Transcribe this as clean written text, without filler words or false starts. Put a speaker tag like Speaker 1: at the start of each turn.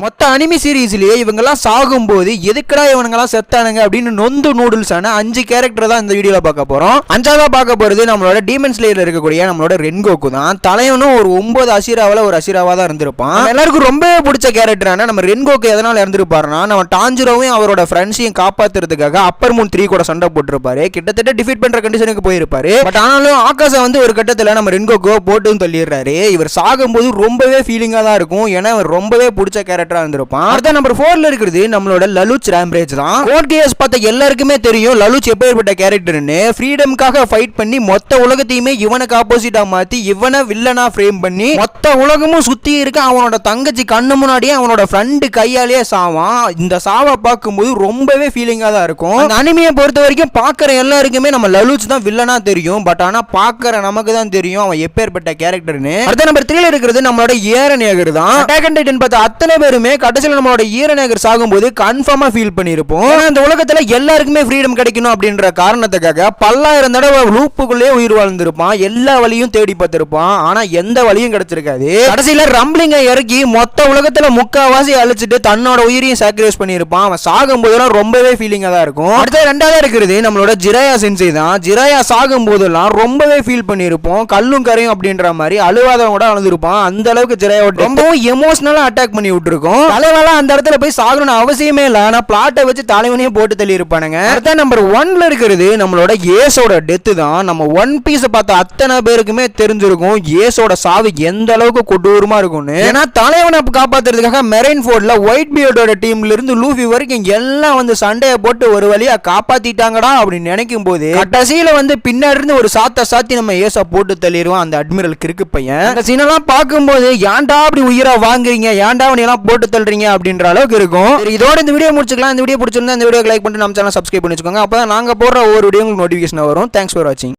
Speaker 1: மொத்த அனிமி சீரீஸ்லயே இவங்கெல்லாம் சாகும்போது எதுக்கடா இவனுங்கெல்லாம் செத்தானுங்க அப்படின்னு நொந்து நூடுல்ஸான 5 கேரக்டர் தான் இந்த வீடியோல பார்க்க போறோம். 5ஆவதா பார்க்க போறது நம்மளோட டீமன் ஸ்லேயர்ல இருக்கக்கூடிய நம்மளோட ரென்கோக்கு தான். தலைவனும் ஒரு 9 அசிராவால ஒரு அசிராவா தான் இருந்திருப்பான். எல்லாருக்கும் ரொம்ப பிடிச்ச கேரக்டரான நம்ம ரென்கோக்கு எதனால இறந்திருப்பாருன்னா, நம்ம டாஞ்சிரோவையும் அவரோட ஃப்ரெண்ட்ஸையும் காப்பாத்துறதுக்காக அப்பர் மூன் 3 கூட சண்டை போட்டிருப்பாரு. கிட்டத்தட்ட டிஃபீட் பண்ற கண்டிஷனுக்கு போயிருப்பாரு. பட் ஆனாலும் ஆகாச வந்து ஒரு கட்டத்துல நம்ம ரென்கோக்கோ போட்டு தள்ளிடுறாரு. இவர் சாகும்போது ரொம்பவே ஃபீலிங்கா தான் இருக்கும். ஏன்னா அவர் ரொம்பவே பிடிச்ச கேரக்டர் இருந்திருப்பான். அடுத்த நம்பர் 4ல இருக்குது நம்மளோட லலுச் ராம்பேஜ் தான். கோட் கியர்ஸ் பார்த்த எல்லாருக்குமே தெரியும் லலுச் எப்பேற்பட்ட கேரக்டர்னு. ஃப்ரீடம்காக ஃபைட் பண்ணி மொத்த உலகத்தையுமே இவனுக்கு ஆப்போசிட்டா மாத்தி இவனை வில்லனா ஃப்ரேம் பண்ணி மொத்த உலகமும் சுத்தி இருக்க அவனோட தங்கச்சி கண்ணு முன்னாடியே அவனோட ஃப்ரெண்டு கையாலேயே சாவான். இந்த சாவை பார்க்கும்போது ரொம்பவே ஃபீலிங்கா தான் இருக்கும். அந்த அனிமியை பொறுத்த வரைக்கும் பார்க்குற எல்லாருக்குமே நம்ம லலுச் தான் வில்லனா தெரியும். பட் ஆனா பார்க்குற நமக்கு தான் தெரியும் அவன் எப்பேற்பட்ட கேரக்டர்னு. அடுத்த நம்பர் 3ல இருக்கிறது நம்மளோட ஏரன் ஏகர் தான். அட்டாக் ஆன் டைட்டன் பார்த்த அத்தனை பேருமே கடைசியில் நம்மளோட ஈரநேகர் சாகும்போது கன்ஃபார்மா ஃபீல் பண்ணிருப்போம். இந்த உலகத்துல எல்லாருக்குமே ஃப்ரீடம் கிடைக்கணும் அப்படின்ற காரணத்துக்காக பல்லாயிரம் தடவை லூப்புக்குள்ளே உயிர் வாழ்ந்திருப்பான். எல்லா வழியும் தேடி பார்த்திருப்பான். ஆனா எந்த வழியும் கிடைச்சிருக்காது. கடைசியில ரம்பிளிங்க இறக்கி மொத்த உலகத்துல முக்காவாசி அழிச்சிட்டு தன்னோட உயிரையும் சாக்ரிஃபைஸ் பண்ணிருப்பான். அவன் சாகும் போதெல்லாம் ரொம்பவே ஃபீலிங்கா தான் இருக்கும். அடுத்த 2ஆவதா இருக்கிறது நம்மளோட ஜிராயா சென்சை தான். ஜிராயா சாகும் போதெல்லாம் ரொம்பவே ஃபீல் பண்ணிருப்போம். கல்லும் கரையும் அப்படின்ற மாதிரி அழுவாதவங்க கூட அழுந்திருப்பான். அந்த அளவுக்கு ஜிராயா ரொம்பவும் எமோஷனலா அட்டாக் பண்ணி விட்டுருக்கும். தலைவெல்லாம் அந்த இடத்துல போய் சாகணும்னு அவசியமே இல்ல. ஆனா பிளாட்டை வச்சு தலைவனையும் போட்டு தள்ளி இருப்பானுங்க. அடுத்த நம்பர் 1ல இருக்கிறது நம்மளோட ஏசோட டெத் தான். நம்ம ஒன் பீஸ் பார்த்த அத்தனை பேருக்குமே தெரிஞ்சிருக்கும் ஏசோட சாவு எந்த அளவுக்கு கொடூரமா இருக்கும்னு. ஏன்னா தலைவனை காப்பாத்துறதுக்காக மெரைன் ஃபோர்ட்ல ஒயிட் பியர்டோட டீம்ல இருந்து லூஃபி வரைக்கும் எல்லாம் வந்து சண்டையை போட்டு ஒரு வழியா காப்பாத்திட்டாங்கடா அப்படின்னு நினைக்கும் போது கடைசியில வந்து பின்னாடி இருந்து ஒரு சாத்தி நம்ம ஏசா போட்டு தள்ளிடுவோம் அந்த அட்மிரல் கிறுக்கு பையன். அந்த சீனெல்லாம் பார்க்கும்போது ஏன்டா அப்படி உயிரா வாங்குறீங்க, ஏன்டா அவனையெல்லாம் போட்டு தள்ளுறீங்க அப்படின்ற அளவுக்கு இருக்கும். இதோட இந்த வீடியோ முடிச்சுக்கலாம். இந்த வீடியோ பிடிச்சிருந்தா இந்த வீடியோ லைக் பண்ணிட்டு நம்ம சேனல் சப்ஸ்கிரைப் பண்ணி வச்சுக்கோங்க. அப்பதான் நாங்க போடுற ஒவ்வொரு வீடியோ உங்களுக்கு நோட்டிஃபிகேஷன் வரும். தேங்க்ஸ் ஃபார் வாட்சிங்.